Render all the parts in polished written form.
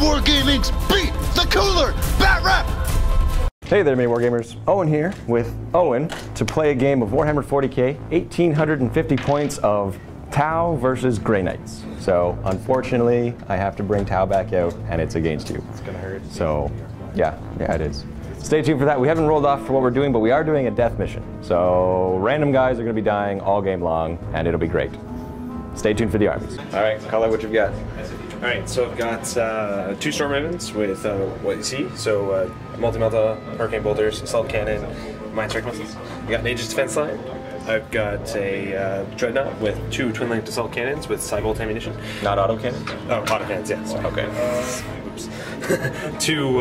MiniWarGaming's Beat the Cooler Bat Rap! Hey there, MiniWarGamers. Owen here with Owen to play a game of Warhammer 40k, 1850 points of Tau versus Grey Knights. So, unfortunately, I have to bring Tau back out, and it's against you. It's gonna hurt. So, yeah, it is. Stay tuned for that. We haven't rolled off for what we're doing, but we are doing a death mission. So, random guys are gonna be dying all game long, and it'll be great. Stay tuned for the armies. All right, call out what you've got. All right, so I've got 2 Storm Ravens with what you see. So multi-melta, Hurricane Bolters, Assault Cannon, Mind Strike missiles. I got an Aegis Defense Line. I've got a Dreadnought with 2 twin-linked assault cannons with side-bolt ammunition. Not auto cannon? Oh, auto cannons, yeah. Sorry. Okay. Oops. 2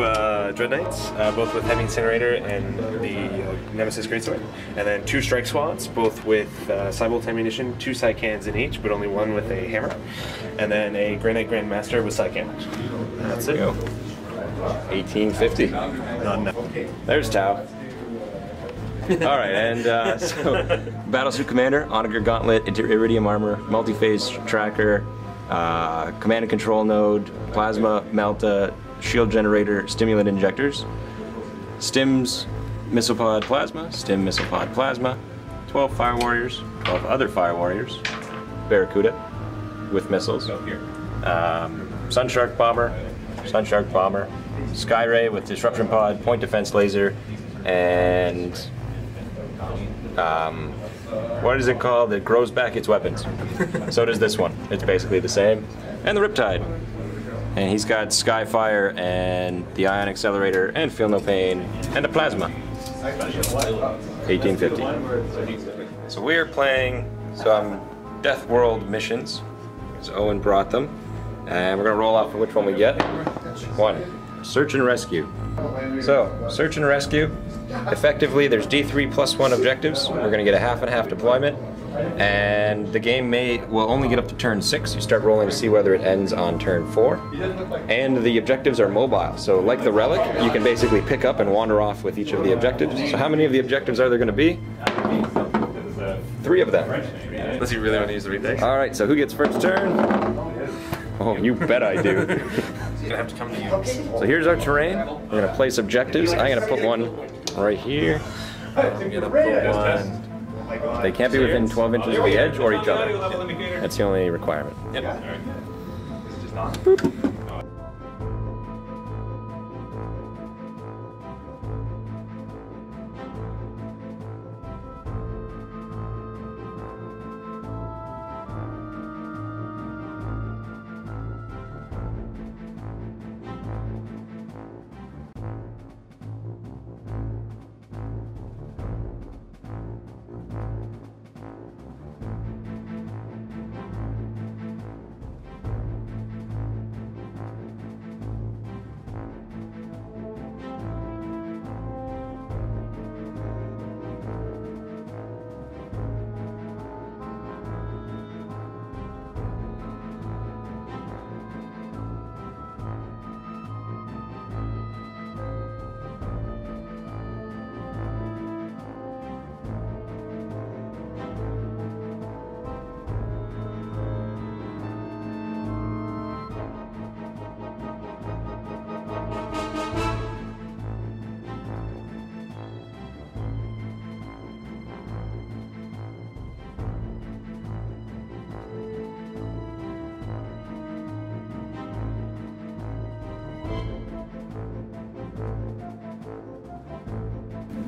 Dread Knights, both with Heavy Incinerator and the Nemesis Greatsword. And then 2 Strike Squads, both with side-bolt ammunition, 2 side cannons in each, but only 1 with a hammer. And then a Grey Knight Grandmaster with side cannon. That's it. 1850. There's Tau. Alright, and so Battlesuit Commander, Onager Gauntlet, Iridium Armor, Multi-Phase Tracker, Command and Control Node, Plasma, Melta, Shield Generator, Stimulant Injectors, Stims, Missile Pod Plasma, Stim Missile Pod Plasma, 12 Fire Warriors, 12 other Fire Warriors, Barracuda with missiles, Sunshark Bomber, Skyray with Disruption Pod, Point Defense Laser, and what is it called? It grows back its weapons. So does this one. It's basically the same. And the Riptide. And he's got Skyfire and the Ion Accelerator and Feel No Pain and the Plasma. 1850. So we are playing some Death World missions. So Owen brought them. And we're going to roll off for which one we get. 1. Search and Rescue. So, Search and Rescue. Effectively, there's D3 plus 1 objectives. We're going to get a half and half deployment. And the game will only get up to turn 6. You start rolling to see whether it ends on turn 4. And the objectives are mobile. So like the Relic, you can basically pick up and wander off with each of the objectives. So how many of the objectives are there going to be? 3 of them. Unless you really want to use the read. Alright, so who gets first turn? Oh, you bet I do. It's gonna have to come to you. So here's our terrain. We're going to place objectives. I'm going to put one right here. I'm gonna put one. They can't be within 12 inches of the edge or each other. That's the only requirement. Yep. Boop.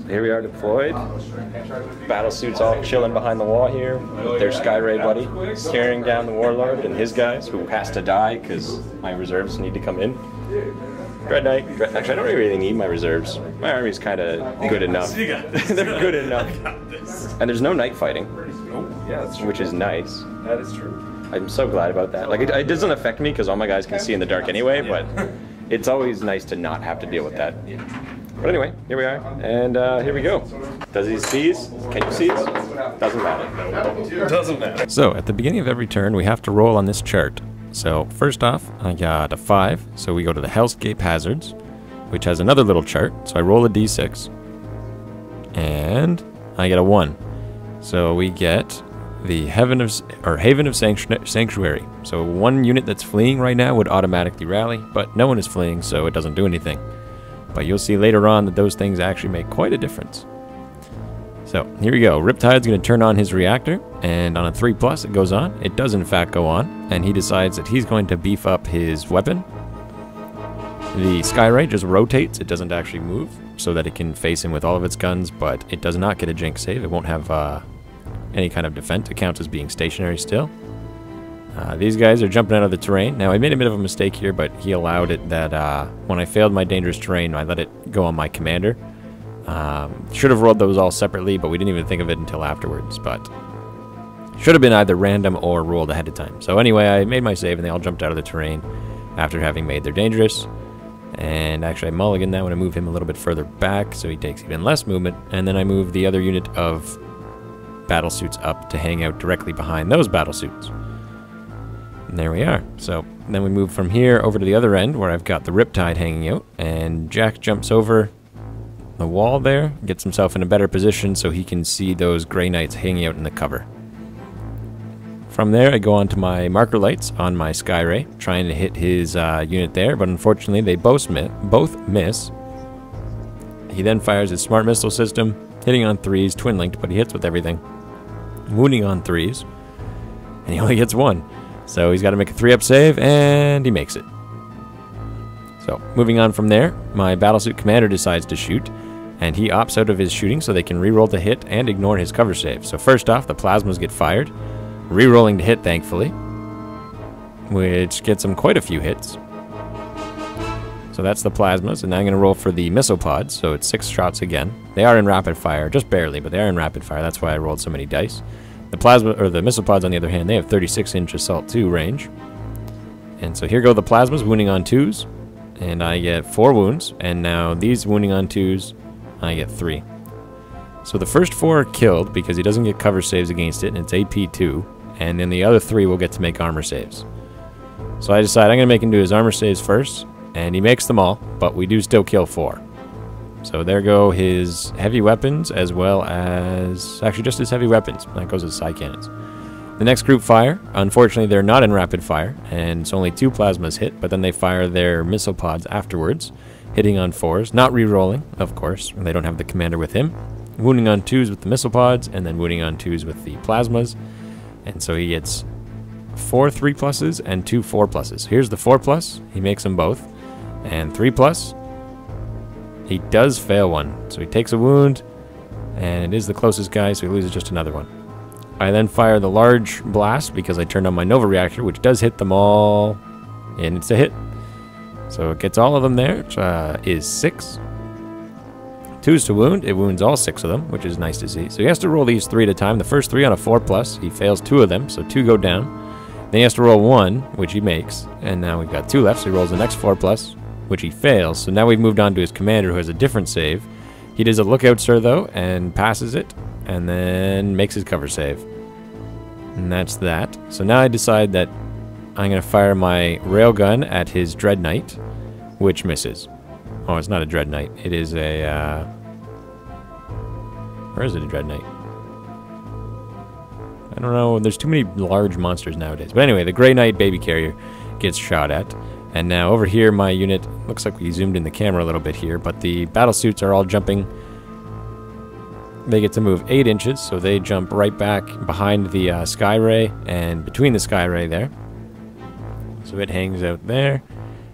Here we are deployed. Battlesuit's all chilling behind the wall here. There's Skyray buddy carrying down the Warlord and his guys, who has to die because my reserves need to come in. Dread Knight. Actually, I don't really need my reserves. My army's kind of good enough. They're good enough. And there's no night fighting, which is nice. That is true. I'm so glad about that. Like, it doesn't affect me because all my guys can see in the dark anyway, but it's always nice to not have to deal with that. But anyway, here we are, and here we go. Does he seize? Can you seize? Doesn't matter. Doesn't matter. So, at the beginning of every turn, we have to roll on this chart. So, first off, I got a 5, so we go to the Hellscape Hazards, which has another little chart, so I roll a d6. And I get a 1. So we get the Haven of Sanctuary. So one unit that's fleeing right now would automatically rally, but no one is fleeing, so it doesn't do anything. But you'll see later on that those things actually make quite a difference. So here we go. Riptide's going to turn on his reactor, and on a 3+ it goes on. It does in fact go on, and he decides that he's going to beef up his weapon. The Skyray just rotates. It doesn't actually move, so that it can face him with all of its guns, but it does not get a Jinx save. It won't have any kind of defense. It counts as being stationary still. These guys are jumping out of the terrain. Now, I made a bit of a mistake here, but he allowed it that when I failed my dangerous terrain, I let it go on my commander. Should have rolled those all separately, but we didn't even think of it until afterwards. But should have been either random or rolled ahead of time. So anyway, I made my save, and they all jumped out of the terrain after having made their dangerous. And actually, I mulligan that when I move him a little bit further back, so he takes even less movement. And then I move the other unit of battlesuits up to hang out directly behind those battlesuits. And there we are. So then we move from here over to the other end, where I've got the Riptide hanging out, and Jack jumps over the wall there, gets himself in a better position so he can see those Grey Knights hanging out in the cover. From there, I go on to my marker lights on my Skyray, trying to hit his unit there, but unfortunately they both miss. He then fires his smart missile system, hitting on 3s, twin-linked, but he hits with everything. Wounding on 3s, and he only gets 1. So he's got to make a 3-up save, and he makes it. So, moving on from there, my battlesuit commander decides to shoot, and he opts out of his shooting so they can reroll to hit and ignore his cover save. So first off, the plasmas get fired, rerolling to hit, thankfully, which gets them quite a few hits. So that's the plasmas, and now I'm going to roll for the missile pods, so it's 6 shots again. They are in rapid fire, just barely, but they are in rapid fire. That's why I rolled so many dice. The missile pods, on the other hand, they have 36-inch assault 2 range. And so here go the plasmas, wounding on 2s, and I get 4 wounds, and now these wounding on 2s, I get 3. So the first 4 are killed because he doesn't get cover saves against it, and it's AP 2, and then the other 3 will get to make armor saves. So I decide I'm going to make him do his armor saves first, and he makes them all, but we do still kill 4. So there go his heavy weapons, as well as... actually, just his heavy weapons. That goes as side cannons. The next group fire. Unfortunately, they're not in rapid fire, and it's only 2 plasmas hit, but then they fire their missile pods afterwards, hitting on 4s, not re-rolling, of course, when they don't have the commander with him. Wounding on 2s with the missile pods, and then wounding on 2s with the plasmas. And so he gets 4 3+s and 2 4+s. Here's the 4+, he makes them both. And 3+, he does fail one. So he takes a wound, and it is the closest guy, so he loses just another one. I then fire the large blast because I turned on my Nova reactor, which does hit them all, and it's a hit. So it gets all of them there, which is 6. 2s to wound, it wounds all 6 of them, which is nice to see. So he has to roll these 3 at a time. The first 3 on a 4+, he fails 2 of them, so 2 go down. Then he has to roll 1, which he makes, and now we've got 2 left, so he rolls the next 4+, which he fails. So now we've moved on to his commander, who has a different save. He does a lookout, sir, though, and passes it, and then makes his cover save. And that's that. So now I decide that I'm going to fire my railgun at his Dread Knight, which misses. Oh, it's not a Dread Knight. It is a... Or is it a Dread Knight? I don't know. There's too many large monsters nowadays. But anyway, the Grey Knight baby carrier gets shot at. And now over here, my unit... Looks like we zoomed in the camera a little bit here, but the battle suits are all jumping. They get to move 8 inches, so they jump right back behind the Skyray and between the Skyray there. So it hangs out there.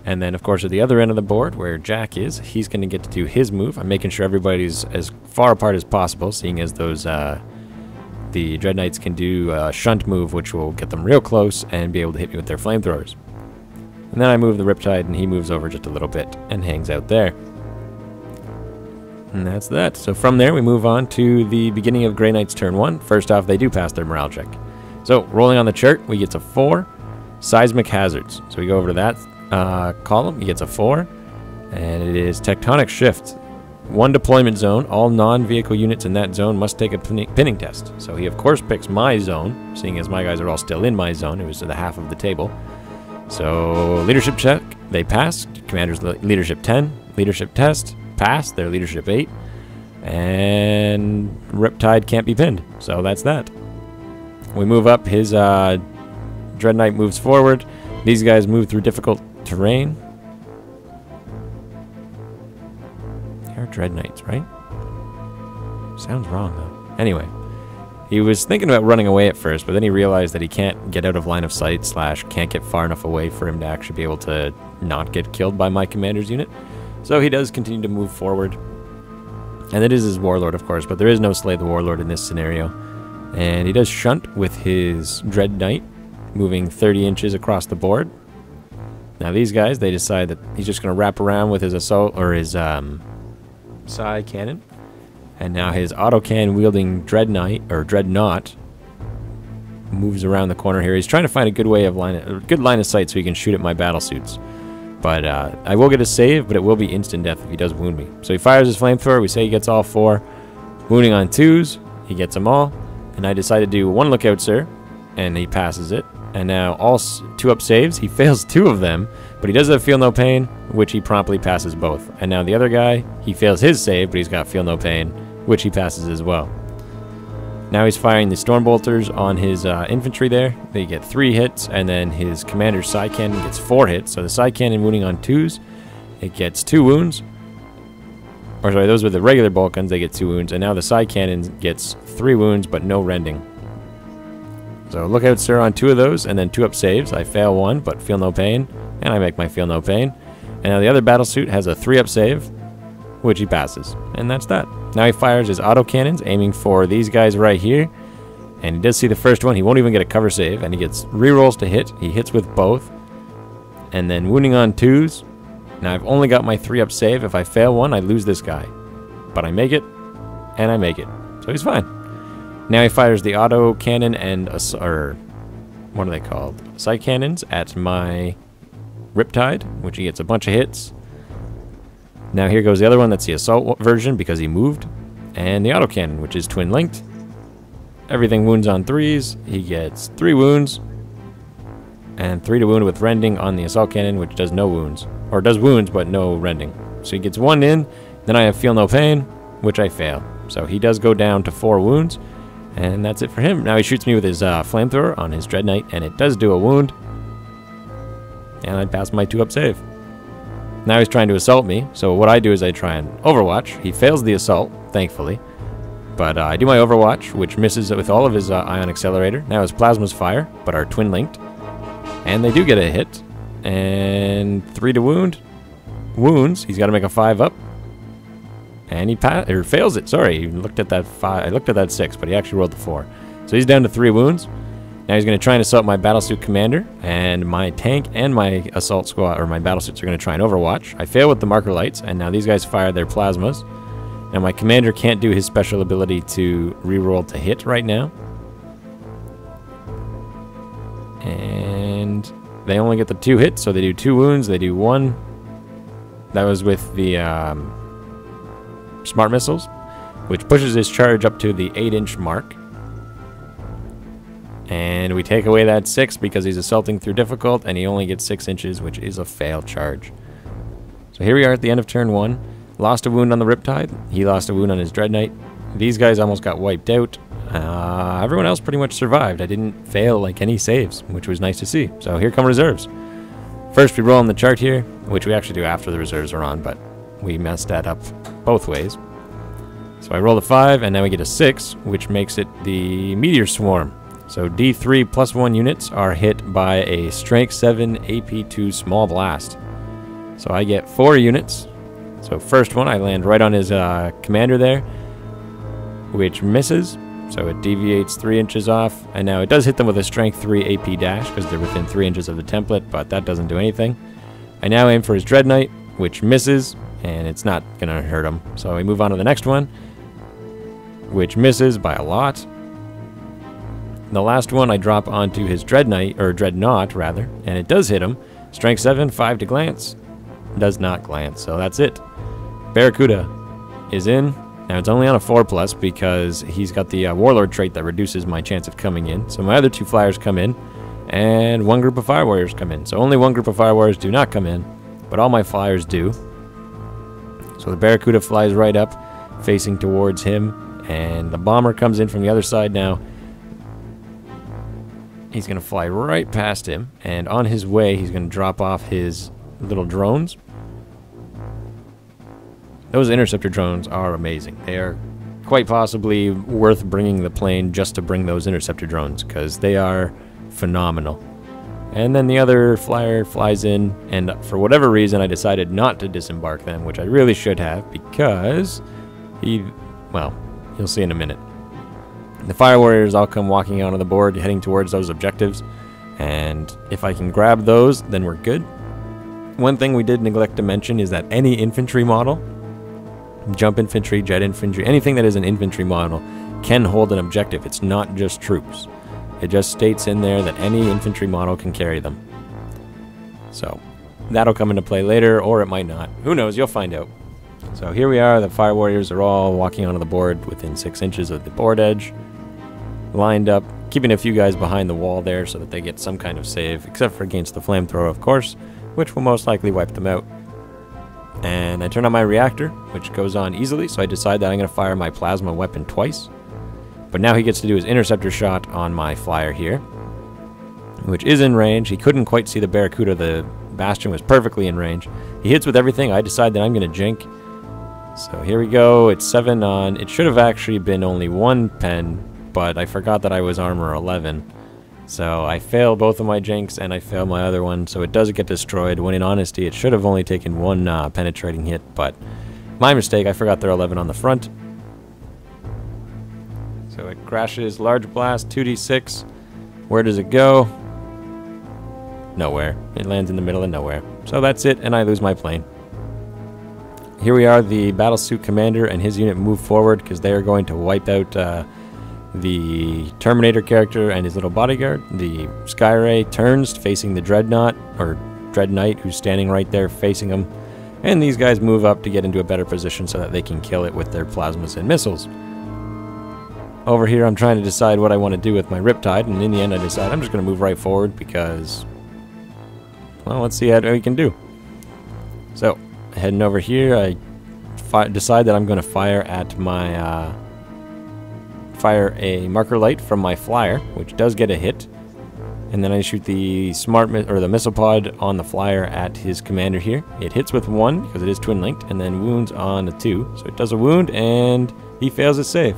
And then, of course, at the other end of the board, where Jack is, he's going to get to do his move. I'm making sure everybody's as far apart as possible, seeing as those the Dread Knights can do a shunt move, which will get them real close and be able to hit me with their flamethrowers. And then I move the Riptide, and he moves over just a little bit and hangs out there. And that's that. So from there, we move on to the beginning of Grey Knight's turn 1. First off, they do pass their morale check. So, rolling on the chart, we get to 4 seismic hazards. So we go over to that column, he gets a 4, and it is tectonic shift. 1 deployment zone. All non-vehicle units in that zone must take a pinning test. So he, of course, picks my zone, seeing as my guys are all still in my zone. It was to the half of the table. So, leadership check, they pass. Commander's leadership 10. Leadership test, pass. Their leadership 8. And Riptide can't be pinned. So that's that. We move up. His Dread Knight moves forward. These guys move through difficult terrain. They're Dread Knights, right? Sounds wrong, though. Anyway, he was thinking about running away at first, but then he realized that he can't get out of line of sight / can't get far enough away for him to actually be able to not get killed by my commander's unit. So he does continue to move forward. And it is his Warlord, of course, but there is no Slay the Warlord in this scenario. And he does shunt with his Dread Knight, moving 30 inches across the board. Now these guys, they decide that he's just going to wrap around with his assault, or his Psy Cannon. And now his autocan wielding Dread Knight, or Dreadnought, moves around the corner here. He's trying to find a good way of good line of sight so he can shoot at my battle suits. But I will get a save, but it will be instant death if he does wound me. So he fires his flamethrower. We say he gets all 4. Wounding on 2s, he gets them all. And I decide to do 1 lookout, sir, and he passes it. And now all 2-up saves, he fails 2 of them, but he does have Feel No Pain, which he promptly passes both. And now the other guy, he fails his save, but he's got Feel No Pain, which he passes as well. Now he's firing the Stormbolters on his infantry there. They get 3 hits, and then his commander's Psy Cannon gets 4 hits. So the Psy Cannon wounding on 2s, it gets 2 wounds. Or sorry, those were the regular bolt guns, they get 2 wounds. And now the Psy Cannon gets 3 wounds, but no rending. So look out, sir, on 2 of those, and then 2-up saves. I fail 1, but Feel No Pain, and I make my Feel No Pain. And now the other battle suit has a 3-up save, which he passes. And that's that. Now he fires his autocannons, aiming for these guys right here. And he does see the first one. He won't even get a cover save, and he gets rerolls to hit. He hits with both. And then wounding on 2s. Now I've only got my 3-up save. If I fail 1, I lose this guy. But I make it, and I make it. So he's fine. Now he fires the autocannon and, or what are they called? Psy cannons at my Riptide, which he gets a bunch of hits. Now here goes the other one, that's the assault version because he moved. And the autocannon, which is twin linked. Everything wounds on 3s. He gets 3 wounds. And 3 to wound with rending on the assault cannon, which does no wounds. Or does wounds, but no rending. So he gets 1 in. Then I have Feel No Pain, which I fail. So he does go down to 4 wounds. And that's it for him. Now he shoots me with his flamethrower on his Dread Knight, and it does do a wound. And I pass my 2-up save. Now he's trying to assault me, so what I do is I try and Overwatch. He fails the assault, thankfully. But I do my Overwatch, which misses with all of his Ion Accelerator. Now his Plasmas fire, but are twin-linked. And they do get a hit. And 3 to wound. Wounds. He's got to make a 5-up. And he fails it. Sorry, he looked at that 5. I looked at that 6, but he actually rolled the 4. So he's down to 3 wounds. Now he's going to try and assault my battlesuit commander, and my tank and my assault squad, or my battlesuits, are going to try and Overwatch. I fail with the marker lights, and now these guys fire their plasmas. Now my commander can't do his special ability to reroll to hit right now. And they only get the 2 hits, so they do 2 wounds. They do 1. That was with the smart missiles, which pushes his charge up to the 8-inch mark. And we take away that 6 because he's assaulting through difficult, and he only gets 6 inches, which is a failed charge. So here we are at the end of turn 1. Lost a wound on the Riptide. He lost a wound on his Dread Knight. These guys almost got wiped out. Everyone else pretty much survived. I didn't fail like any saves, which was nice to see. So here come reserves. First we roll on the chart here, which we actually do after the reserves are on, but we messed that up both ways. So I roll a 5, and now we get a 6, which makes it the Meteor Swarm. So D3 plus 1 units are hit by a Strength 7 AP2 Small Blast. So I get 4 units. So first one, I land right on his commander there, which misses. So it deviates 3 inches off. And now it does hit them with a Strength 3 AP dash because they're within 3 inches of the template, but that doesn't do anything. I now aim for his Dread Knight, which misses, and it's not going to hurt him. So we move on to the next one, which misses by a lot. The last one I drop onto his Dread Knight, or Dreadnought rather, and it does hit him. Strength 7, 5 to glance. Does not glance, so that's it. Barracuda is in. Now it's only on a 4+ because he's got the Warlord trait that reduces my chance of coming in. So my other 2 flyers come in, and 1 group of Fire Warriors come in. So only 1 group of Fire Warriors do not come in, but all my flyers do. So the Barracuda flies right up, facing towards him, and the Bomber comes in from the other side now. He's going to fly right past him, and on his way, he's going to drop off his little drones. Those interceptor drones are amazing. They are quite possibly worth bringing the plane just to bring those interceptor drones, because they are phenomenal. And then the other flyer flies in, and for whatever reason, I decided not to disembark them, which I really should have, because well, you'll see in a minute. The fire warriors all come walking onto the board, heading towards those objectives, and if I can grab those, then we're good. One thing we did neglect to mention is that any infantry model, jump infantry, jet infantry, anything that is an infantry model can hold an objective. It's not just troops. It just states in there that any infantry model can carry them. So that'll come into play later, or it might not. Who knows? You'll find out. So here we are. The fire warriors are all walking onto the board within 6 inches of the board edge, lined up, keeping a few guys behind the wall there so that they get some kind of save, except for against the flamethrower, of course, which will most likely wipe them out. And I turn on my reactor, which goes on easily, so I decide that I'm going to fire my plasma weapon twice. But now he gets to do his interceptor shot on my flyer here, which is in range. He couldn't quite see the Barracuda. The Bastion was perfectly in range. He hits with everything. I decide that I'm going to jink. So here we go. It's 7 on. It should have actually been only 1 pen, but I forgot that I was armor 11. So I fail both of my jinks, and I fail my other one, so it does get destroyed, when in honesty it should have only taken 1 penetrating hit, but my mistake, I forgot they're 11 on the front. So it crashes, large blast, 2d6. Where does it go? Nowhere. It lands in the middle of nowhere. So that's it, and I lose my plane. Here we are, the battlesuit commander and his unit move forward, because they are going to wipe out the Terminator character and his little bodyguard. The Skyray turns, facing the Dreadnought, or Dread Knight, who's standing right there facing him. And these guys move up to get into a better position so that they can kill it with their plasmas and missiles. Over here, I'm trying to decide what I want to do with my Riptide, and in the end I decide I'm just going to move right forward because, well, let's see how we can do. So, heading over here, I decide that I'm going to fire at my, fire a marker light from my flyer, which does get a hit, and then I shoot the the missile pod on the flyer at his commander here. It hits with 1 because it is twin linked, and then wounds on a 2, so it does a wound, and he fails his save.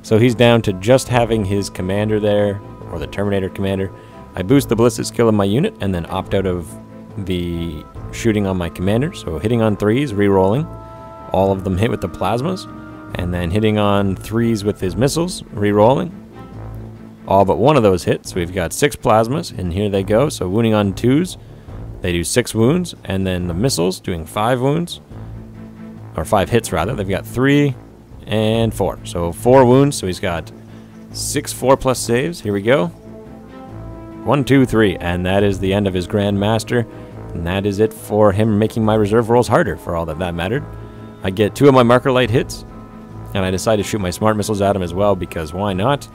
So he's down to just having his commander there, or the Terminator commander. I boost the ballistic skill of my unit, and then opt out of the shooting on my commander. So hitting on 3s, re-rolling. All of them hit with the plasmas, and then hitting on 3s with his missiles, re-rolling. All but 1 of those hit, so we've got 6 plasmas, and here they go. So wounding on 2s, they do 6 wounds, and then the missiles doing 5 wounds, or 5 hits rather. They've got 3 and 4, so 4 wounds. So he's got 6 4+ saves. Here we go. 1, 2, 3, and that is the end of his Grand Master, and that is it for him making my reserve rolls harder, for all that mattered. I get 2 of my marker light hits, and I decide to shoot my smart missiles at him as well, because why not?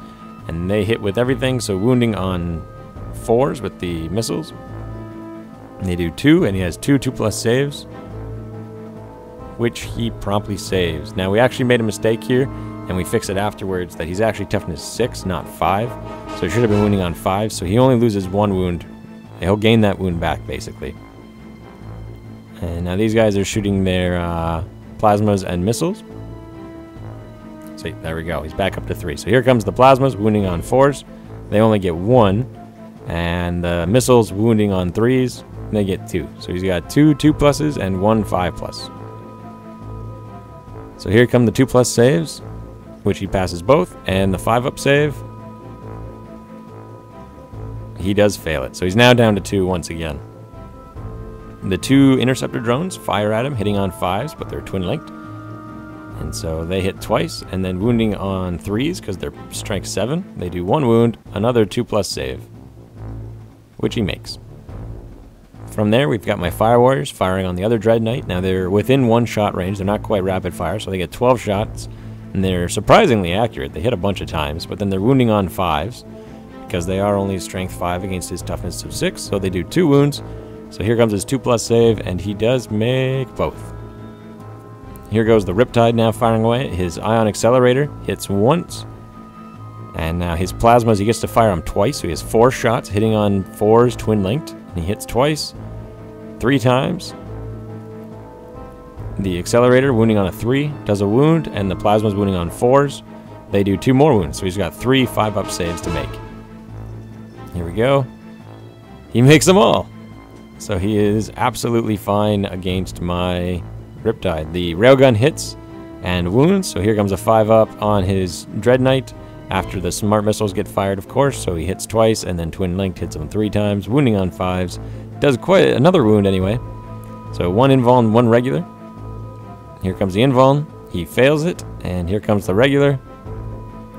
And they hit with everything, so wounding on 4s with the missiles. And they do 2, and he has 2 2+ saves, which he promptly saves. Now, we actually made a mistake here, and we fix it afterwards, that he's actually toughness 6, not 5. So he should have been wounding on 5, so he only loses 1 wound. He'll gain that wound back, basically. And now these guys are shooting their plasmas and missiles. See, there we go. He's back up to 3. So here comes the plasmas, wounding on 4s. They only get 1. And the missiles, wounding on 3s, they get 2. So he's got 2 2+s and 1 5+. So here come the 2+ saves, which he passes both, and the 5-up save, he does fail it. So he's now down to 2 once again. The 2 interceptor drones fire at him, hitting on 5s, but they're twin linked. And so they hit twice, and then wounding on 3s, because they're strength 7. They do 1 wound, another 2+ save, which he makes. From there, we've got my Fire Warriors firing on the other Dread Knight. Now, they're within 1 shot range. They're not quite rapid fire, so they get 12 shots. And they're surprisingly accurate. They hit a bunch of times, but then they're wounding on 5s, because they are only strength 5 against his toughness of 6. So they do 2 wounds. So here comes his 2+ save, and he does make both. Here goes the Riptide now firing away. His Ion Accelerator hits once, And now his plasmas, he gets to fire them twice, so he has 4 shots, hitting on 4s, twin-linked. And he hits twice, 3 times. The accelerator, wounding on a 3, does a wound, and the plasma's wounding on 4s. They do 2 more wounds, so he's got 3 5-up saves to make. Here we go. He makes them all! So he is absolutely fine against my Riptide. The railgun hits and wounds, so here comes a 5-up on his Dread Knight after the smart missiles get fired, of course, so he hits twice, and then twin-linked hits him 3 times, wounding on 5s. Does quite another wound anyway. So 1 invuln, 1 regular. Here comes the invuln. He fails it, and here comes the regular.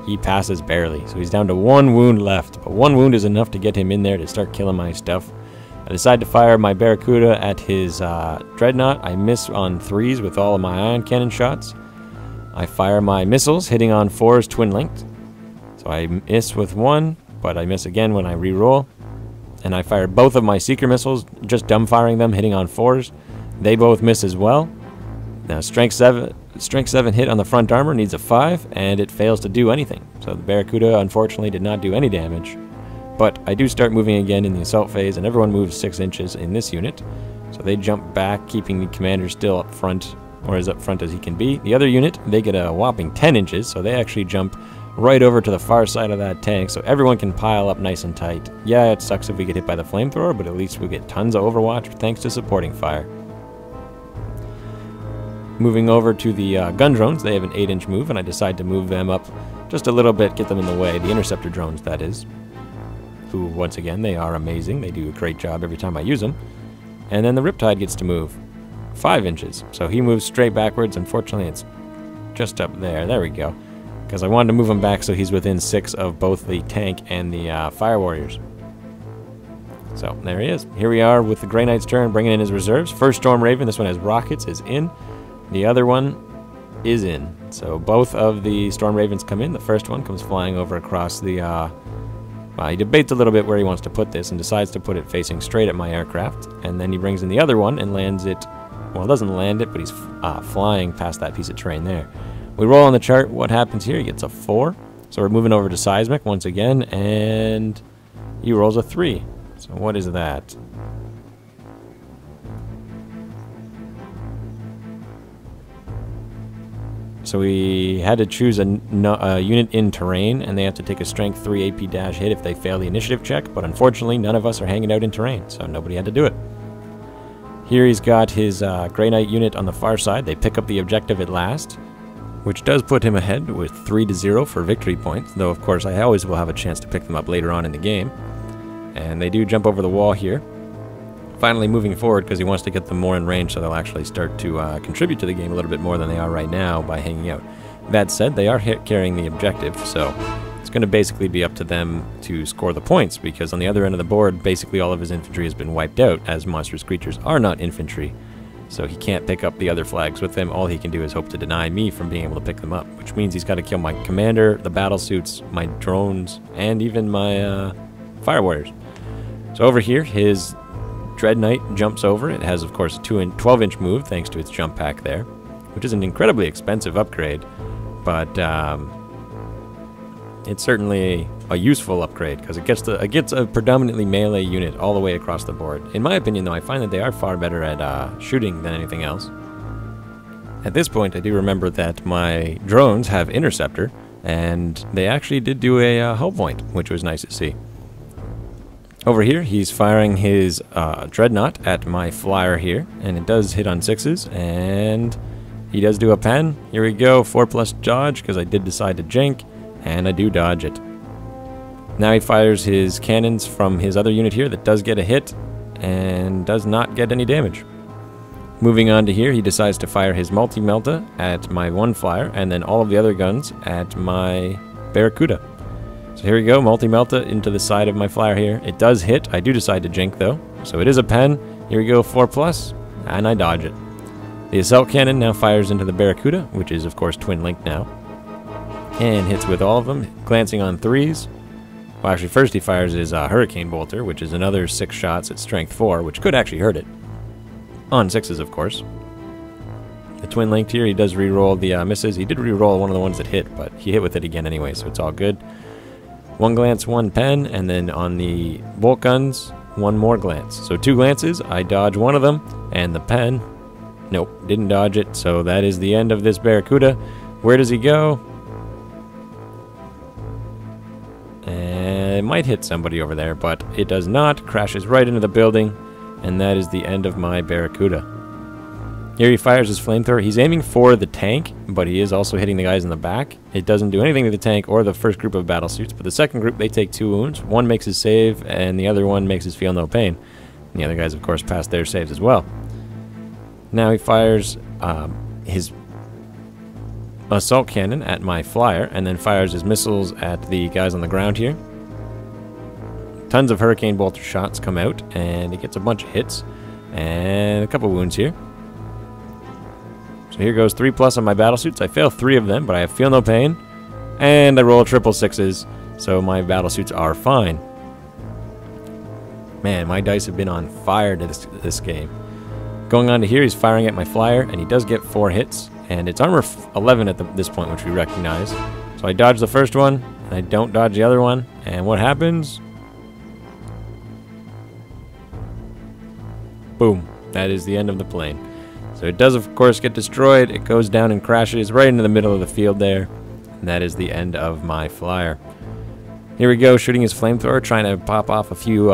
He passes barely, so he's down to 1 wound left, but 1 wound is enough to get him in there to start killing my stuff. I decide to fire my Barracuda at his Dreadnought. I miss on 3s with all of my ion cannon shots. I fire my missiles, hitting on 4s twin-linked. So I miss with 1, but I miss again when I re-roll. And I fire both of my Seeker missiles, just dumb-firing them, hitting on 4s. They both miss as well. Now Strength 7 hit on the front armor needs a 5, and it fails to do anything. So the Barracuda, unfortunately, did not do any damage. But I do start moving again in the assault phase, and everyone moves 6 inches in this unit. So they jump back, keeping the commander still up front, or as up front as he can be. The other unit, they get a whopping 10 inches, so they actually jump right over to the far side of that tank, so everyone can pile up nice and tight. Yeah, it sucks if we get hit by the flamethrower, but at least we get tons of overwatch thanks to supporting fire. Moving over to the gun drones, they have an 8-inch move, and I decide to move them up just a little bit, get them in the way. The interceptor drones, that is. Who, once again, they are amazing. They do a great job every time I use them. And then the Riptide gets to move 5 inches. So he moves straight backwards. Unfortunately, it's just up there. There we go. Because I wanted to move him back so he's within 6 of both the tank and the Fire Warriors. So there he is. Here we are with the Grey Knight's turn, bringing in his reserves. First Storm Raven, this one has rockets, is in. The other one is in. So both of the Storm Ravens come in. The first one comes flying over across the... he debates a little bit where he wants to put this and decides to put it facing straight at my aircraft. And then he brings in the other one and lands it... Well, doesn't land it, but he's flying past that piece of terrain there. We roll on the chart. What happens here? He gets a 4. So we're moving over to Seismic once again, and he rolls a 3. So what is that? So we had to choose a unit in terrain, and they have to take a Strength 3 AP dash hit if they fail the initiative check, but unfortunately none of us are hanging out in terrain, so nobody had to do it. Here he's got his Grey Knight unit on the far side. They pick up the objective at last, which does put him ahead with 3-0 for victory points, though of course I always will have a chance to pick them up later on in the game. And they do jump over the wall here, finally moving forward because he wants to get them more in range so they'll actually start to contribute to the game a little bit more than they are right now by hanging out. That said, they are carrying the objective, so it's going to basically be up to them to score the points, because on the other end of the board, basically all of his infantry has been wiped out, as monstrous creatures are not infantry. So he can't pick up the other flags with them. All he can do is hope to deny me from being able to pick them up, which means he's got to kill my commander, the battle suits, my drones, and even my fire warriors. So over here, his Dread Knight jumps over. It has, of course, a 12-inch move thanks to its jump pack there, which is an incredibly expensive upgrade, but it's certainly a useful upgrade because it gets a predominantly melee unit all the way across the board. In my opinion, though, I find that they are far better at shooting than anything else. At this point, I do remember that my drones have interceptor, and they actually did do a hull point, which was nice to see. Over here, he's firing his Dreadnought at my flyer here, and it does hit on 6s, and he does do a pen. Here we go, 4+ dodge, because I did decide to jank, and I do dodge it. Now he fires his cannons from his other unit here that does get a hit, and does not get any damage. Moving on to here, he decides to fire his multi-melta at my one flyer, and then all of the other guns at my Barracuda. So here we go, multi-melta into the side of my flyer here. It does hit. I do decide to jink though. So it is a pen. Here we go, 4+, and I dodge it. The assault cannon now fires into the Barracuda, which is of course twin-linked now, and hits with all of them, glancing on 3s. Well, actually, first he fires his Hurricane Bolter, which is another 6 shots at Strength 4, which could actually hurt it. On 6s, of course. The twin-linked here, he does re-roll the misses. He did re-roll one of the ones that hit, but he hit with it again anyway, so it's all good. 1 glance, 1 pen, and then on the bolt guns, 1 more glance. So 2 glances, I dodge one of them, and the pen, nope, didn't dodge it, so that is the end of this Barracuda. Where does he go? And it might hit somebody over there, but it does not. Crashes right into the building, and that is the end of my Barracuda. Here he fires his flamethrower. He's aiming for the tank, but he is also hitting the guys in the back. It doesn't do anything to the tank or the first group of battle suits, but the second group, they take 2 wounds. One makes his save, and the other one makes his feel no pain. And the other guys, of course, pass their saves as well. Now he fires his assault cannon at my flyer, and then fires his missiles at the guys on the ground here. Tons of hurricane bolter shots come out, and he gets a bunch of hits, and a couple wounds here. So here goes 3+ on my battle suits. I fail 3 of them, but I feel no pain. And I roll triple 6s, so my battle suits are fine. Man, my dice have been on fire to this game. Going on to here, he's firing at my flyer, and he does get 4 hits. And it's armor 11 at this point, which we recognize. So I dodge the first one, and I don't dodge the other one. And what happens? Boom. That is the end of the plane. So it does, of course, get destroyed. It goes down and crashes right into the middle of the field there. And that is the end of my flyer. Here we go, shooting his flamethrower, trying to pop off a few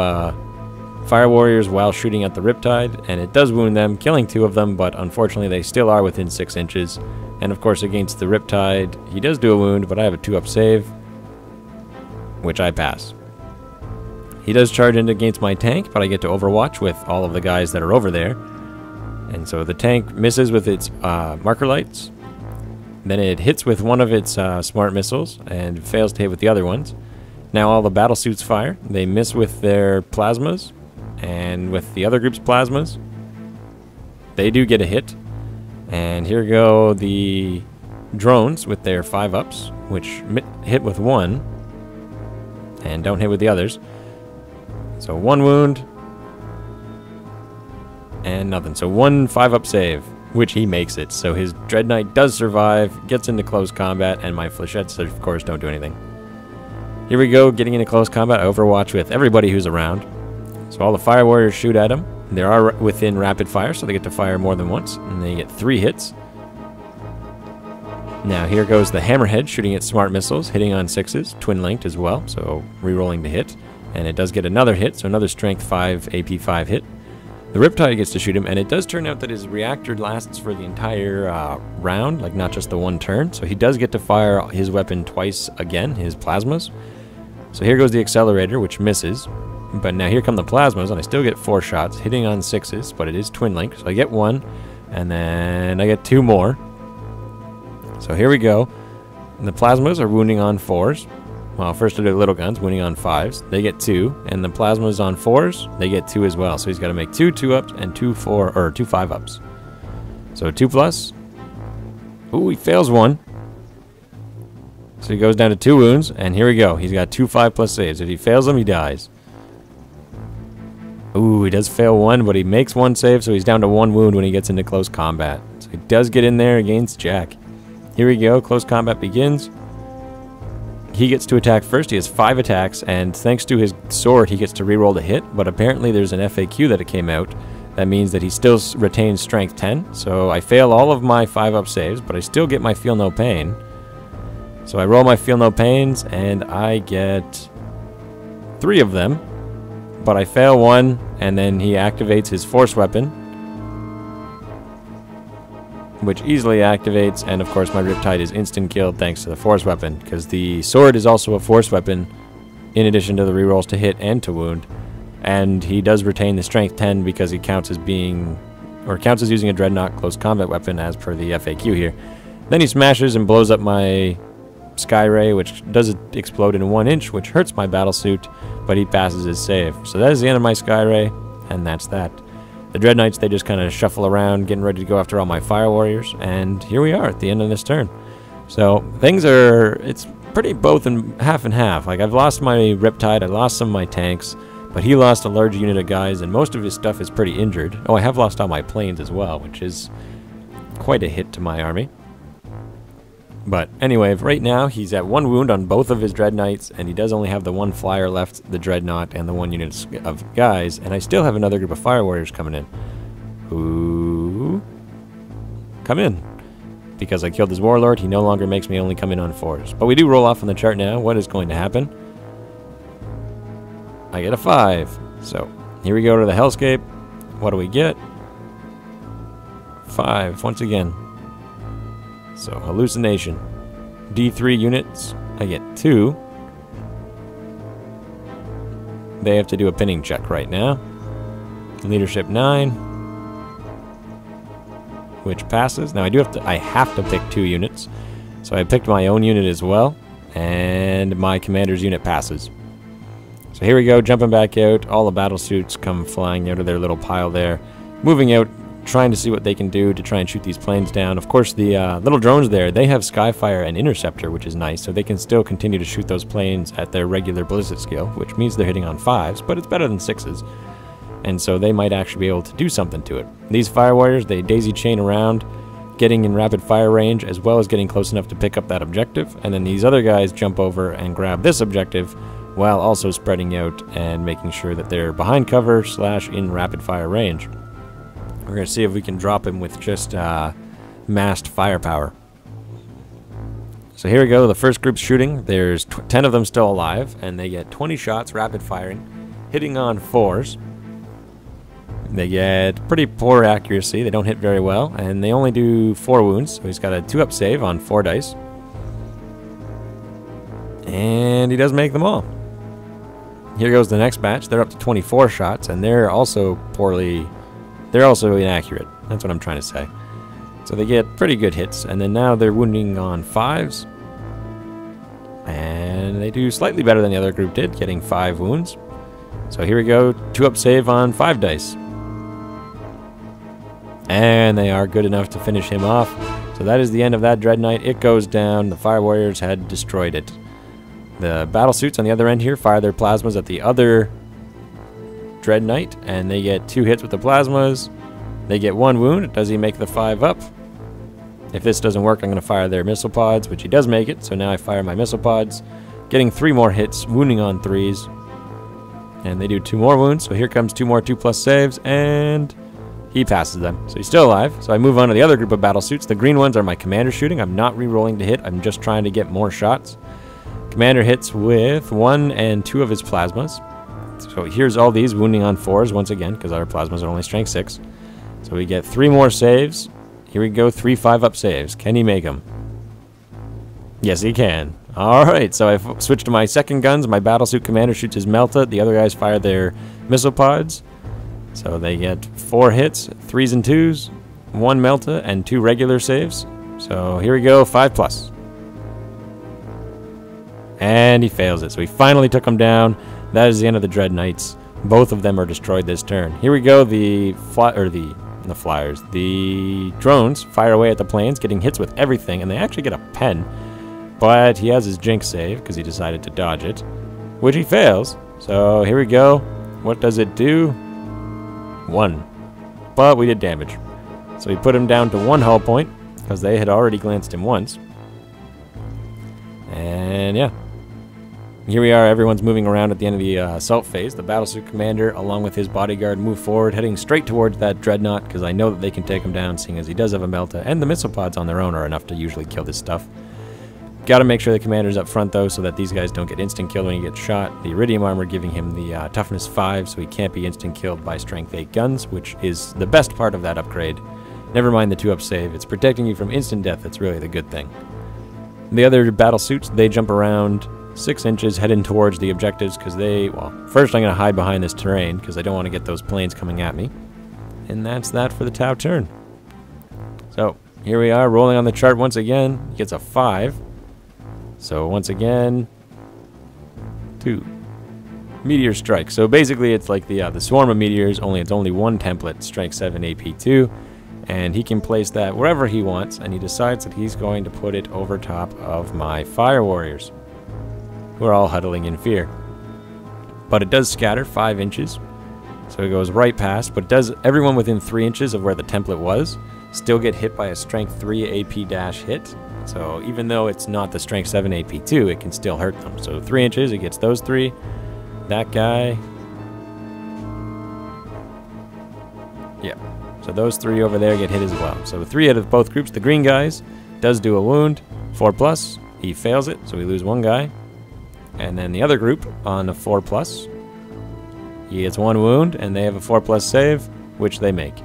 fire warriors while shooting at the Riptide. And it does wound them, killing 2 of them, but unfortunately they still are within 6 inches. And of course, against the Riptide, he does do a wound, but I have a 2-up save, which I pass. He does charge in against my tank, but I get to overwatch with all of the guys that are over there. And so the tank misses with its marker lights. Then it hits with one of its smart missiles and fails to hit with the other ones. Now all the battle suits fire. They miss with their plasmas, and with the other group's plasmas, they do get a hit. And here go the drones with their 5-ups, which hit with 1 and don't hit with the others. So 1 wound and nothing. So 1 5-up save, which he makes it. So his Dread Knight does survive, gets into close combat, and my flechettes, of course, don't do anything. Here we go, getting into close combat. I overwatch with everybody who's around. So all the fire warriors shoot at him. They are within rapid fire, so they get to fire more than once, and they get 3 hits. Now here goes the Hammerhead shooting its smart missiles, hitting on 6s, twin-linked as well, so re-rolling the hit. And it does get another hit, so another Strength 5, AP 5 hit. The Riptide gets to shoot him, and it does turn out that his reactor lasts for the entire round, like not just the 1 turn. So he does get to fire his weapon twice again, his plasmas. So here goes the accelerator, which misses. But now here come the plasmas, and I still get 4 shots, hitting on 6s, but it is twin link. So I get 1, and then I get 2 more. So here we go. And the plasmas are wounding on 4s. Well, first I do little guns, wounding on 5s. They get 2, and the plasmas on 4s, they get 2 as well. So he's got to make 2 2-ups and 2 5-ups. So 2+. Ooh, he fails 1. So he goes down to 2 wounds, and here we go. He's got 2 5+ saves. If he fails them, he dies. Ooh, he does fail 1, but he makes 1 save, so he's down to 1 wound when he gets into close combat. So he does get in there against Jack. Here we go. Close combat begins. He gets to attack first. He has 5 attacks, and thanks to his sword, he gets to reroll the hit. But apparently there's an FAQ that it came out. That means that he still retains Strength 10. So I fail all of my 5-up saves, but I still get my Feel No Pain. So I roll my Feel No Pains, and I get 3 of them. But I fail 1, and then he activates his Force Weapon, which easily activates, and of course my Riptide is instant killed thanks to the Force Weapon, because the sword is also a Force Weapon in addition to the rerolls to hit and to wound. And he does retain the Strength 10 because he counts as using a Dreadnought close combat weapon as per the FAQ here. Then he smashes and blows up my Sky Ray, which does explode in 1 inch, which hurts my battle suit, but he passes his save. So that is the end of my Sky Ray, and that's that. The Dread Knights, they just kind of shuffle around, getting ready to go after all my Fire Warriors, and here we are at the end of this turn. So things are, it's pretty both in half and half. Like, I've lost my Riptide, I lost some of my tanks, but he lost a large unit of guys, and most of his stuff is pretty injured. Oh, I have lost all my planes as well, which is quite a hit to my army. But anyway, right now he's at 1 wound on both of his Dread Knights, and he does only have the 1 flyer left, the Dreadnought, and the 1 unit of guys, and I still have another group of Fire Warriors coming in. Who come in. Because I killed his Warlord, he no longer makes me only come in on 4s. But we do roll off on the chart now. What is going to happen? I get a 5. So, here we go to the Hellscape. What do we get? 5, once again. So, Hallucination. D3 units, I get 2. They have to do a pinning check right now. Leadership 9. Which passes. Now I have to pick 2 units. So I picked my own unit as well. And my commander's unit passes. So here we go, jumping back out. All the battle suits come flying out of their little pile there. Moving out, trying to see what they can do to try and shoot these planes down. Of course, the little drones there, they have Skyfire and Interceptor, which is nice, so they can still continue to shoot those planes at their regular ballistic skill, which means they're hitting on 5s, but it's better than 6s. And so they might actually be able to do something to it. These Fire Warriors, they daisy chain around, getting in rapid fire range, as well as getting close enough to pick up that objective, and then these other guys jump over and grab this objective, while also spreading out and making sure that they're behind cover / in rapid fire range. We're going to see if we can drop him with just massed firepower. So here we go, the first group's shooting. There's 10 of them still alive, and they get 20 shots rapid firing, hitting on 4s. They get pretty poor accuracy, they don't hit very well, and they only do 4 wounds, so he's got a 2-up save on 4 dice. And he does make them all. Here goes the next batch. They're up to 24 shots, and they're also inaccurate. That's what I'm trying to say. So they get pretty good hits, and then now they're wounding on 5s. And they do slightly better than the other group did, getting 5 wounds. So here we go, 2-up save on 5 dice. And they are good enough to finish him off. So that is the end of that Dread Knight. It goes down. The Fire Warriors had destroyed it. The battle suits on the other end here fire their plasmas at the other Dread Knight, and they get 2 hits with the plasmas. They get 1 wound. Does he make the 5-up? If this doesn't work, I'm going to fire their missile pods, which he does make it. So now I fire my missile pods, getting 3 more hits, wounding on 3s. And they do 2 more wounds. So here comes 2 more 2+ saves, and he passes them. So he's still alive. So I move on to the other group of battle suits. The green ones are my commander shooting. I'm not re-rolling to hit. I'm just trying to get more shots. Commander hits with 1 and 2 of his plasmas. So here's all these wounding on 4s once again, because our plasmas are only strength 6. So we get 3 more saves. Here we go, 3 5-up saves. Can he make them? Yes, he can. Alright, so I've switched to my second guns. My battlesuit commander shoots his Melta. The other guys fire their missile pods. So they get 4 hits, 3s and 2s, 1 Melta, and 2 regular saves. So here we go, 5+. And he fails it. So he finally took him down. That is the end of the Dread Knights. Both of them are destroyed this turn. Here we go, the flyers. The drones fire away at the planes, getting hits with everything, and they actually get a pen. But he has his Jinx save, because he decided to dodge it, which he fails. So here we go. What does it do? 1. But we did damage. So we put him down to 1 hull point, because they had already glanced him once. And yeah. Here we are, everyone's moving around at the end of the assault phase. The battlesuit commander, along with his bodyguard, move forward, heading straight towards that dreadnought, because I know that they can take him down, seeing as he does have a Melta, and the missile pods on their own are enough to usually kill this stuff. Gotta make sure the commander's up front, though, so that these guys don't get instant killed when he gets shot. The iridium armor giving him the toughness 5, so he can't be instant killed by strength 8 guns, which is the best part of that upgrade. Never mind the 2-up save, it's protecting you from instant death that's really the good thing. The other battlesuits, they jump around 6 inches heading towards the objectives, because well, first I'm going to hide behind this terrain because I don't want to get those planes coming at me. And that's that for the Tau turn. So here we are, rolling on the chart once again. He gets a 5. So once again, 2. Meteor strike. So basically it's like the swarm of meteors, only it's only 1 template, strike 7 AP2. And he can place that wherever he wants, and he decides that he's going to put it over top of my Fire Warriors, who are all huddling in fear. But it does scatter 5 inches, so it goes right past, but it does everyone within 3 inches of where the template was. still get hit by a strength 3 AP dash hit. So even though it's not the strength 7 AP 2, it can still hurt them. So 3 inches, it gets those 3. That guy. Yeah. So those 3 over there get hit as well. So 3 out of both groups. The green guys does do a wound, 4+. He fails it, so we lose 1 guy. And then the other group on a 4+, he gets 1 wound, and they have a 4+ save, which they make.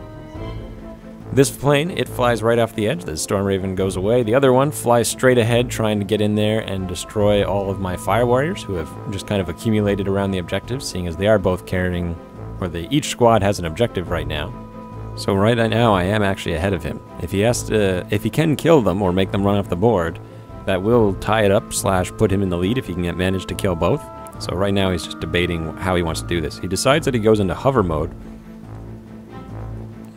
This plane, it flies right off the edge. The Storm Raven goes away. The other one flies straight ahead, trying to get in there and destroy all of my Fire Warriors, who have just kind of accumulated around the objectives, seeing as they are both carrying, or each squad has an objective right now. So right now, I am actually ahead of him. If he can kill them or make them run off the board, that will tie it up / put him in the lead if he can manage to kill both. So right now he's just debating how he wants to do this. He decides that he goes into hover mode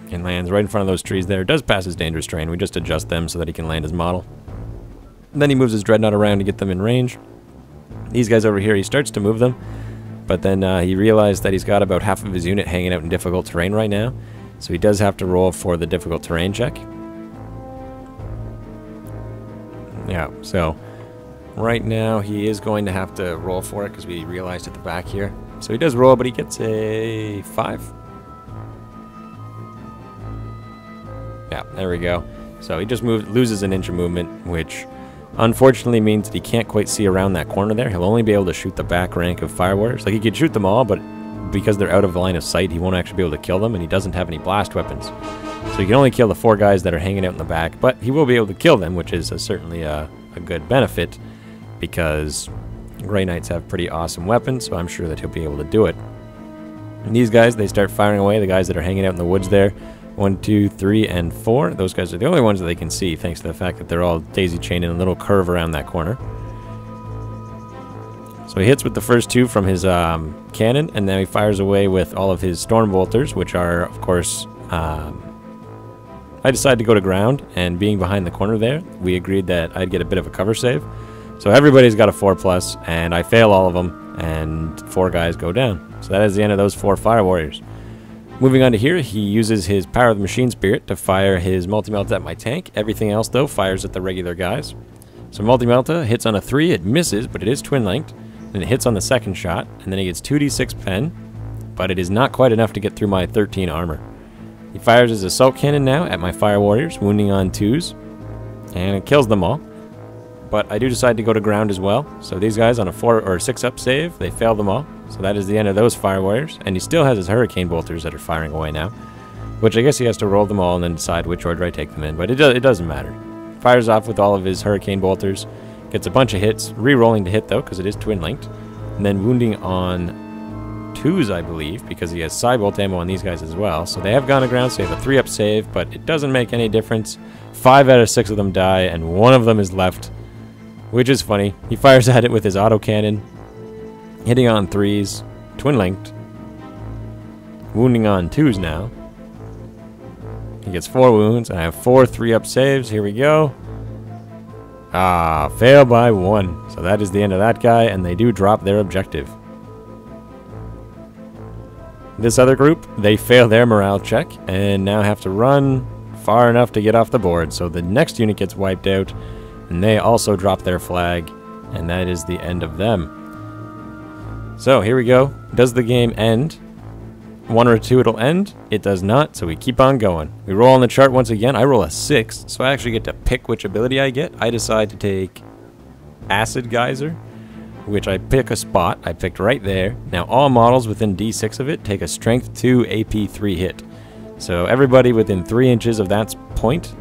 and lands right in front of those trees there. Does pass his dangerous terrain. We just adjust them so that he can land his model. And then he moves his dreadnought around to get them in range. These guys over here, he starts to move them, but then he realized that he's got about half of his unit hanging out in difficult terrain right now. So he does have to roll for the difficult terrain check. Yeah, so right now he is going to have to roll for it because we realized at the back here. So he does roll, but he gets a 5. Yeah, there we go. So he just loses an inch of movement, which unfortunately means that he can't quite see around that corner there. He'll only be able to shoot the back rank of Fire Warriors. Like, he could shoot them all, but because they're out of the line of sight, he won't actually be able to kill them, and he doesn't have any blast weapons. So he can only kill the 4 guys that are hanging out in the back, but he will be able to kill them, which is certainly a good benefit, because Grey Knights have pretty awesome weapons, so I'm sure that he'll be able to do it. And these guys, they start firing away, the guys that are hanging out in the woods there. 1, 2, 3, and 4. Those guys are the only ones that they can see, thanks to the fact that they're all daisy-chained in a little curve around that corner. So he hits with the first 2 from his cannon, and then he fires away with all of his Storm Bolters, which are, of course, I decided to go to ground, and being behind the corner there, we agreed that I'd get a bit of a cover save. So everybody's got a 4+, and I fail all of them, and 4 guys go down. So that is the end of those 4 Fire Warriors. Moving on to here, he uses his Power of the Machine Spirit to fire his Multi-Melt at my tank. Everything else, though, fires at the regular guys. So Multi-Melta hits on a 3, it misses, but it is twin-linked. Then it hits on the second shot, and then he gets 2d6 pen, but it is not quite enough to get through my 13 armor. He fires his Assault Cannon now at my Fire Warriors, wounding on 2s, and it kills them all. But I do decide to go to ground as well, so these guys on a 4 or 6 up save, they fail them all. So that is the end of those Fire Warriors, and he still has his Hurricane Bolters that are firing away now, which I guess he has to roll them all and then decide which order I take them in, but it doesn't matter. Fires off with all of his Hurricane Bolters, gets a bunch of hits, re-rolling to hit though, because it is twin-linked, and then wounding on 2s, I believe, because he has Psybolt ammo on these guys as well. So they have gone to ground, so they have a 3-up save, but it doesn't make any difference. 5 out of 6 of them die, and 1 of them is left, which is funny. He fires at it with his autocannon, hitting on 3s, twin-linked, wounding on 2s now. He gets 4 wounds, and I have 4 3-up saves. Here we go. Fail by 1. So that is the end of that guy, and they do drop their objective. This other group, they fail their morale check, and now have to run far enough to get off the board. So the next unit gets wiped out, and they also drop their flag, and that is the end of them. So here we go. Does the game end? 1 or 2 it'll end. It does not, so we keep on going. We roll on the chart once again. I roll a 6, so I actually get to pick which ability I get. I decide to take Acid Geyser, which I pick a spot. I picked right there. Now all models within D6 of it take a Strength 2 AP 3 hit. So everybody within 3 inches of that point.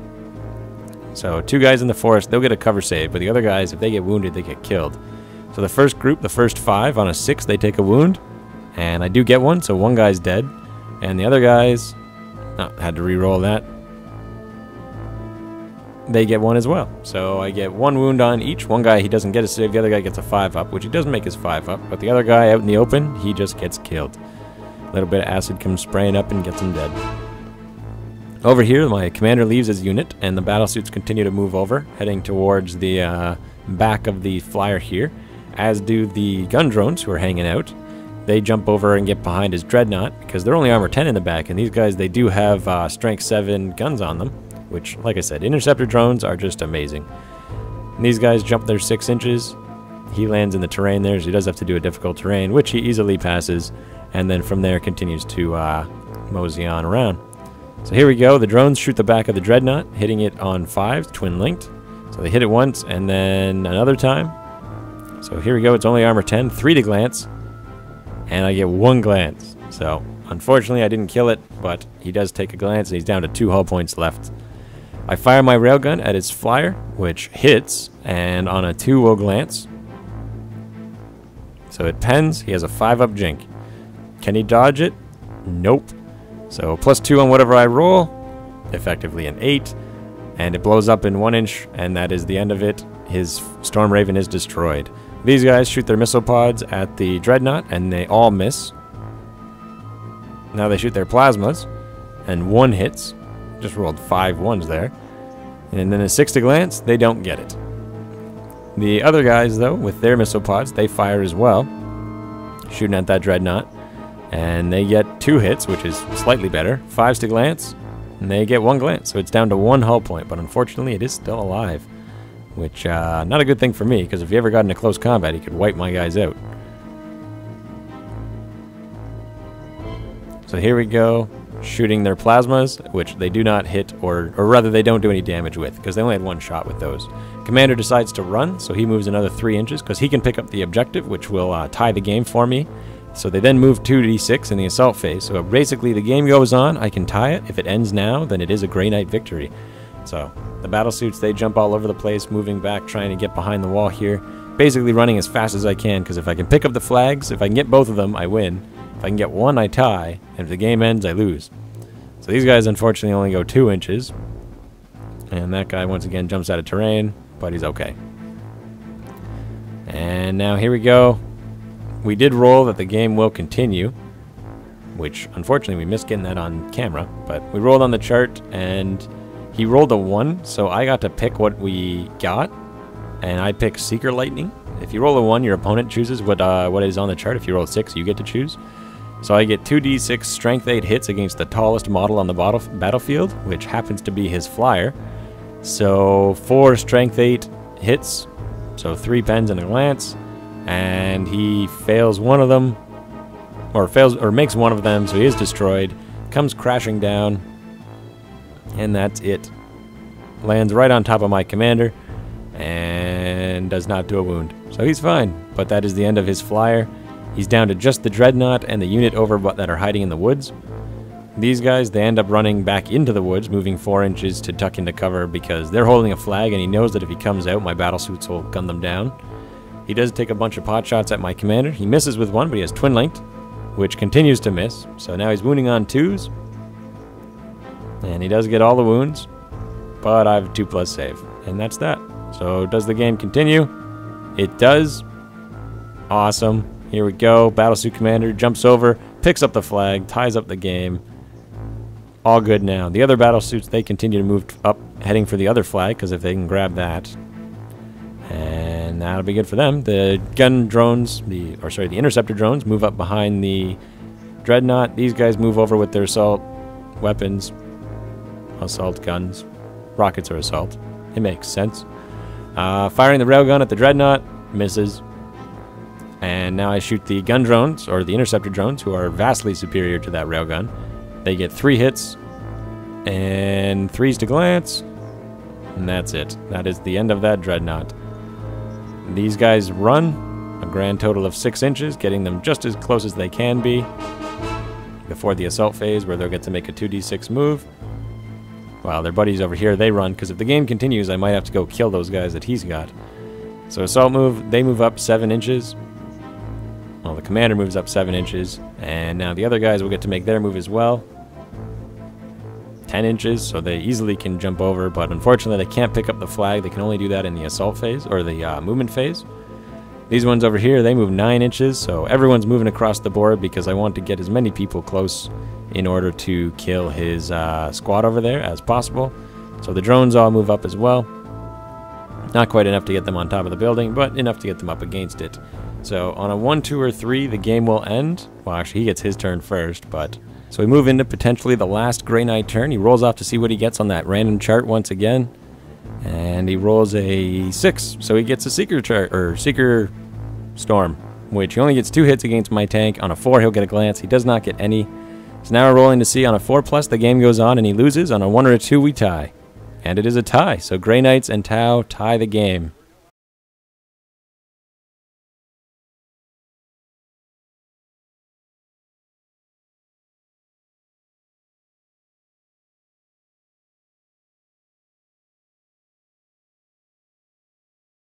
So 2 guys in the forest, they'll get a cover save, but the other guys, if they get wounded, they get killed. So the first group, the first 5 on a 6, they take a wound. And I do get one, so 1 guy's dead. And the other guys, had to re-roll that. They get 1 as well. So I get 1 wound on each. 1 guy, he doesn't get a save. The other guy gets a 5-up, which he doesn't make his 5-up. But the other guy out in the open, he just gets killed. A little bit of acid comes spraying up and gets him dead. Over here, my commander leaves his unit, and the battlesuits continue to move over, heading towards the back of the flyer here, as do the gun drones who are hanging out. They jump over and get behind his dreadnought, because they're only armor 10 in the back, and these guys, they do have strength 7 guns on them. which, like I said, interceptor drones are just amazing. And these guys jump their 6 inches. He lands in the terrain there, so he does have to do a difficult terrain, which he easily passes, and then from there continues to mosey on around. So here we go. The drones shoot the back of the dreadnought, hitting it on 5s, twin linked. So they hit it once and then another time. So here we go. It's only armor 10, 3 to glance, and I get 1 glance. So unfortunately I didn't kill it, but he does take a glance and he's down to 2 hull points left. I fire my railgun at his flyer, which hits, and on a 2-0 glance. So it pens. He has a 5-up jink. Can he dodge it? Nope. So +2 on whatever I roll, effectively an 8, and it blows up in 1 inch, and that is the end of it. His Storm Raven is destroyed. These guys shoot their missile pods at the dreadnought, and they all miss. Now they shoot their plasmas, and 1 hits. Just rolled 5 ones there. And then a 6 to glance, they don't get it. The other guys, though, with their missile pods, they fire as well, shooting at that dreadnought. And they get 2 hits, which is slightly better. 5s to glance, and they get 1 glance. So it's down to 1 hull point, but unfortunately it is still alive. Which, not a good thing for me, because if he ever got into close combat, he could wipe my guys out. So here we go, shooting their plasmas, which they do not hit, or rather they don't do any damage with, because they only had 1 shot with those. Commander decides to run, so he moves another 3 inches, because he can pick up the objective, which will tie the game for me. So they then move 2d6 in the assault phase. So basically the game goes on, I can tie it. If it ends now, then it is a Grey Knight victory. So the battle suits, they jump all over the place, moving back, trying to get behind the wall here. Basically running as fast as I can, because if I can pick up the flags, if I can get both of them, I win. If I can get 1, I tie. And if the game ends, I lose. So these guys unfortunately only go 2 inches. And that guy once again jumps out of terrain, but he's okay. And now here we go. We did roll that the game will continue, which unfortunately we missed getting that on camera, but we rolled on the chart and he rolled a 1, so I got to pick what we got, and I picked Seeker Lightning. If you roll a 1, your opponent chooses what is on the chart. If you roll a 6, you get to choose. So I get 2d6 strength 8 hits against the tallest model on the battlefield, which happens to be his flyer. So 4 strength 8 hits, so 3 pens and a glance. And he fails one of them, or makes one of them, so he is destroyed, comes crashing down, and that's it. Lands right on top of my commander, and does not do a wound. So he's fine, but that is the end of his flyer. He's down to just the dreadnought and the unit over that are hiding in the woods. These guys, they end up running back into the woods, moving 4 inches to tuck into cover because they're holding a flag, and he knows that if he comes out, my battle suits will gun them down. He does take a bunch of pot shots at my commander. He misses with 1, but he has twin linked, which continues to miss. So now he's wounding on 2s. And he does get all the wounds, but I have a 2+ save. And that's that. So does the game continue? It does. Awesome. Here we go. Battlesuit commander jumps over, picks up the flag, ties up the game. All good now. The other battlesuits, they continue to move up, heading for the other flag, because if they can grab that, and that'll be good for them. The gun drones, the interceptor drones, move up behind the dreadnought. These guys move over with their assault weapons, assault guns. Rockets are assault. It makes sense. Firing the railgun at the dreadnought, misses. And now I shoot the gun drones, or the interceptor drones, who are vastly superior to that railgun. They get 3 hits, and 3s to glance, and that's it. That is the end of that dreadnought. These guys run a grand total of 6 inches, getting them just as close as they can be before the assault phase, where they'll get to make a 2d6 move. While their buddies over here, they run, because if the game continues, I might have to go kill those guys that he's got. So assault move, they move up 7 inches. Well, the commander moves up 7 inches, and now the other guys will get to make their move as well. 10 inches, so they easily can jump over, but unfortunately they can't pick up the flag. They can only do that in the assault phase, or the movement phase. These ones over here, they move 9 inches, so everyone's moving across the board because I want to get as many people close in order to kill his squad over there as possible. So the drones all move up as well. Not quite enough to get them on top of the building, but enough to get them up against it. So on a 1, 2, or 3, the game will end. Well, actually, he gets his turn first, but So we move into potentially the last Grey Knight turn. He rolls off to see what he gets on that random chart once again. And he rolls a 6. So he gets a Seeker chart, or Seeker Storm, which he only gets 2 hits against my tank. On a 4, he'll get a glance. He does not get any. So now we're rolling to see on a 4+, the game goes on and he loses. On a 1 or a 2, we tie. And it is a tie. So Grey Knights and Tau tie the game.